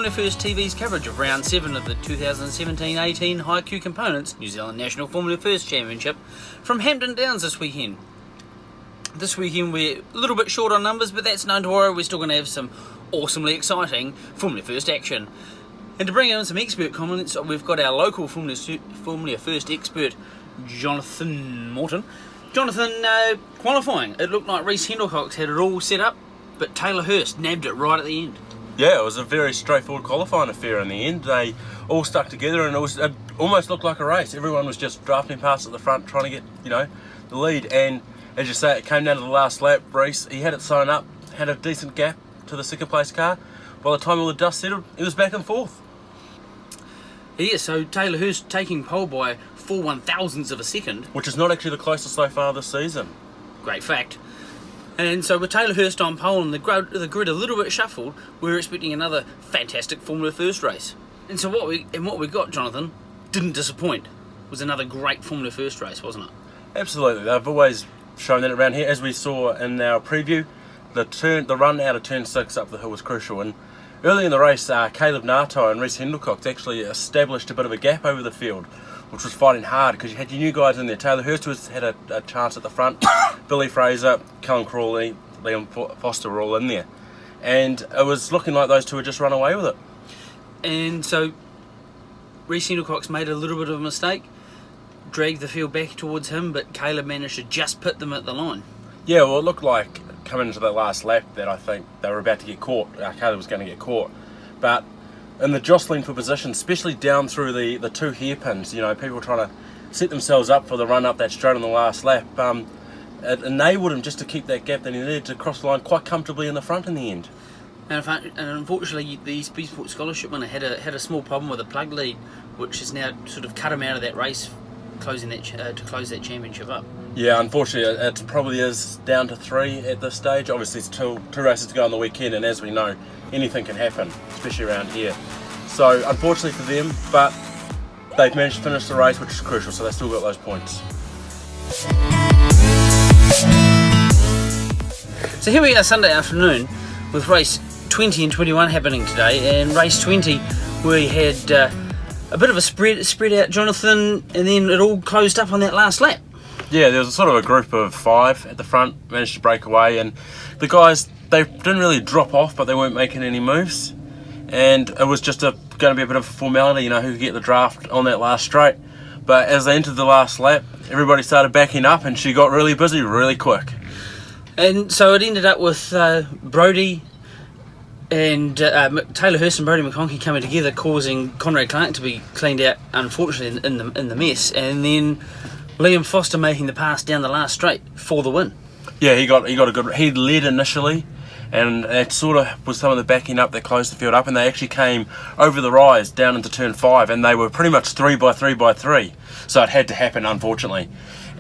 Formula First TV's coverage of round 7 of the 2017-18 Haiku Components New Zealand National Formula First Championship from Hampton Downs this weekend. This weekend we're a little bit short on numbers, but that's no to worry, we're still going to have some awesomely exciting Formula First action. And to bring in some expert comments, we've got our local Formula First expert, Jonathan Morton. Jonathan, qualifying, it looked like Rhys Hendelkox had it all set up, but Taylor Hurst nabbed it right at the end. Yeah, it was a very straightforward qualifying affair in the end. They all stuck together and it almost looked like a race. Everyone was just drafting past at the front, trying to get, the lead. And as you say, it came down to the last lap. Rhys, he had it sewn up, had a decent gap to the second place car. By the time all the dust settled, it was back and forth. Yeah, so Taylor Hurst taking pole by 4 1/1000ths of a second. Which is not actually the closest so far this season. Great fact. And so with Taylor Hurst on pole and the grid a little bit shuffled, we're expecting another fantastic Formula First race. And so what we got, Jonathan, didn't disappoint. It was another great Formula First race, wasn't it? Absolutely. They've always shown that around here. As we saw in our preview, the run out of turn 6 up the hill was crucial. And early in the race, Caleb Narto and Rhys Hendelkox actually established a bit of a gap over the field, which was fighting hard because you had your new guys in there. Taylor Hurst had a chance at the front. Billy Fraser, Callum Crawley, Liam Foster were all in there. And it was looking like those two had just run away with it. And so Rhys Hendelkox made a little bit of a mistake, dragged the field back towards him, but Caleb managed to just put them at the line. Yeah, well, it looked like coming into the last lap that I think they were about to get caught. Caleb was going to get caught. But in the jostling for position, especially down through the two hairpins, people trying to set themselves up for the run up that straight on the last lap, it enabled him just to keep that gap that he needed to cross the line quite comfortably in the front in the end. And unfortunately, the Speed Sports Scholarship winner had a small problem with a plug lead, which has now sort of cut him out of that race, to close that championship up. Yeah, unfortunately, it probably is down to 3 at this stage. Obviously, it's two races to go on the weekend, and as we know, anything can happen, especially around here. So, unfortunately for them, but they've managed to finish the race, which is crucial, so they still got those points. So here we are Sunday afternoon with race 20 and 21 happening today, and race 20 we had a bit of a spread out, Jonathan, and then it all closed up on that last lap. Yeah, there was a sort of a group of 5 at the front, managed to break away, and the guys, they didn't really drop off, but they weren't making any moves. And it was just going to be a bit of a formality, who could get the draft on that last straight. But as they entered the last lap, everybody started backing up, and she got really busy really quick. And so it ended up with Brodie and Taylor Hurst and Brodie McConkie coming together, causing Conrad Clark to be cleaned out, unfortunately, in the mess. And then Liam Foster making the pass down the last straight for the win. Yeah, he got a good. He led initially, and that sort of was some of the backing up that closed the field up, and they actually came over the rise down into turn 5, and they were pretty much 3 by 3 by 3. So it had to happen, unfortunately.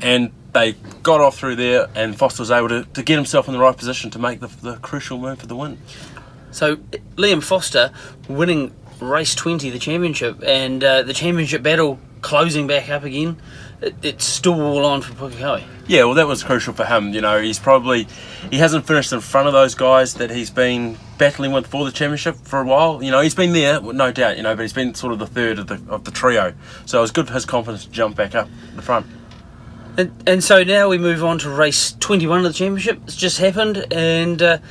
And they got off through there, and Foster was able to get himself in the right position to make the crucial move for the win. So Liam Foster winning race 20, the championship, and the championship battle closing back up again. It's still all on for Pukekohe. Yeah, well, that was crucial for him. He hasn't finished in front of those guys that he's been battling with for the championship for a while. He's been there, no doubt, but he's been sort of the third of the trio. So it was good for his confidence to jump back up the front. And so now we move on to race 21 of the championship. It's just happened, and a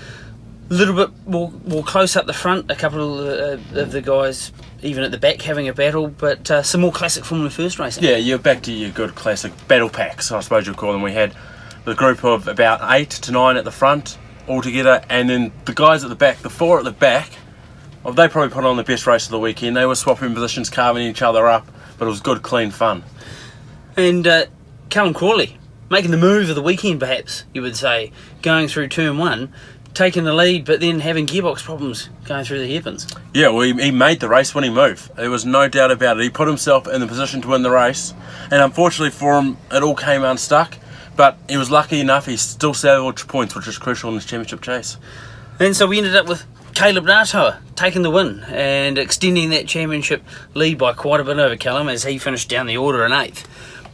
little bit more close up the front. A couple of the guys, even at the back, having a battle, but some more classic Formula First racing. Yeah, you're back to your good classic battle packs, I suppose you'd call them. We had the group of about 8 to 9 at the front all together, and then the guys at the back, the 4 at the back, they probably put on the best race of the weekend. They were swapping positions, carving each other up, but it was good, clean fun. And Callum Crawley making the move of the weekend, perhaps you would say, going through turn 1, taking the lead, but then having gearbox problems going through the hairpins. Yeah, well, he made the race-winning move. There was no doubt about it. He put himself in the position to win the race, and unfortunately for him, it all came unstuck. But he was lucky enough; he still salvaged points, which is crucial in this championship chase. And so we ended up with Caleb Narto taking the win and extending that championship lead by quite a bit over Callum, as he finished down the order in 8th.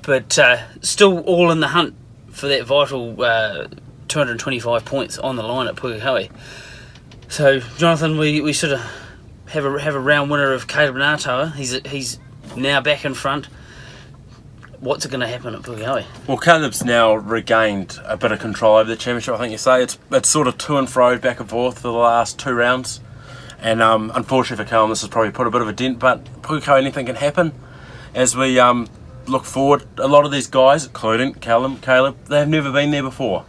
But still all in the hunt for that vital 225 points on the line at Pukekohe. So, Jonathan, we sort of have a round winner of Caleb Ngātaua. He's now back in front. What's going to happen at Pukekohe? Well, Caleb's now regained a bit of control over the championship. I think you say it's sort of to and fro, back and forth for the last 2 rounds, and unfortunately for Caleb, this has probably put a bit of a dent. But Pukekohe, anything can happen. As we look forward, a lot of these guys, including Caleb, they have never been there before.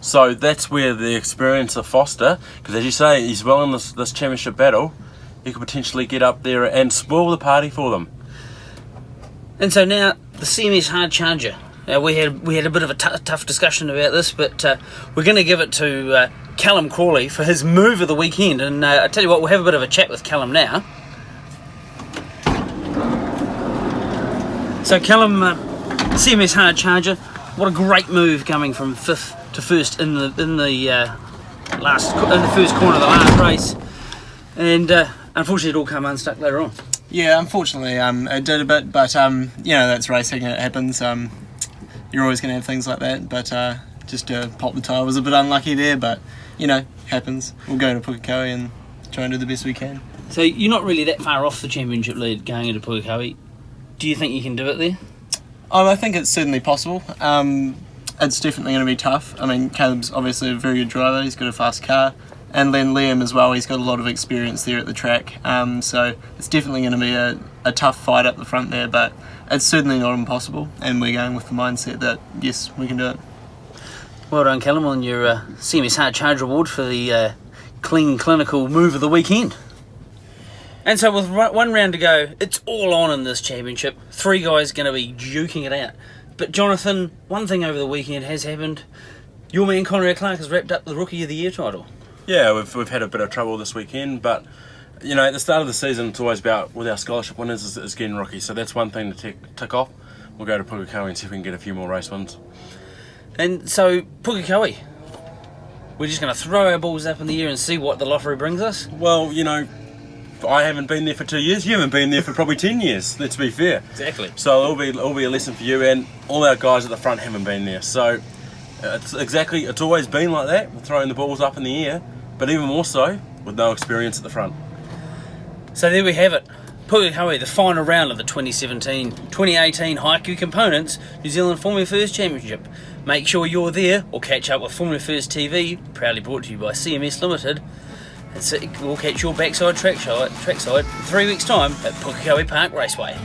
So that's where the experience of Foster, because as you say, he's well in this championship battle, he could potentially get up there and spoil the party for them. And so now the CMS Hard Charger. We had a bit of a tough discussion about this, but we're going to give it to Callum Crawley for his move of the weekend. And I tell you what, we'll have a bit of a chat with Callum now. So Callum, CMS Hard Charger, what a great move coming from 5th to 1st in the first corner of the last race, and unfortunately it all came unstuck later on. Yeah, unfortunately, it did a bit, but that's racing. It happens. You're always going to have things like that, but just to pop the tyre was a bit unlucky there, but happens. We'll go to Pukekohe and try and do the best we can. So you're not really that far off the championship lead going into Pukekohe. Do you think you can do it there? I think it's certainly possible. It's definitely going to be tough. I mean, Caleb's obviously a very good driver. He's got a fast car. And then Liam as well, he's got a lot of experience there at the track. So it's definitely going to be a tough fight up the front there, but it's certainly not impossible. And we're going with the mindset that, yes, we can do it. Well done, Callum, on your CMS Hard Charge Award for the clean, clinical move of the weekend. And so with 1 round to go, it's all on in this championship. 3 guys going to be duking it out. But Jonathan, one thing over the weekend has happened. Your man Conrad Clark has wrapped up the Rookie of the Year title. Yeah, we've had a bit of trouble this weekend, but at the start of the season, it's always about, with our scholarship winners, is getting rookies. So that's one thing to tick off. We'll go to Pukekohe and see if we can get a few more race wins. And so Pukekohe, we're just going to throw our balls up in the air and see what the lottery brings us. Well, I haven't been there for 2 years. You haven't been there for probably 10 years. Let's be fair. Exactly. So it'll be a lesson for you, and all our guys at the front haven't been there. So it's always been like that. We're throwing the balls up in the air, but even more so with no experience at the front. So there we have it. Pukekohe, the final round of the 2017-2018 Haiku Components New Zealand Formula First Championship. Make sure you're there or catch up with Formula First TV, proudly brought to you by CMS Limited. And so we'll catch your backside trackside in 3 weeks' time at Pukekohe Park Raceway.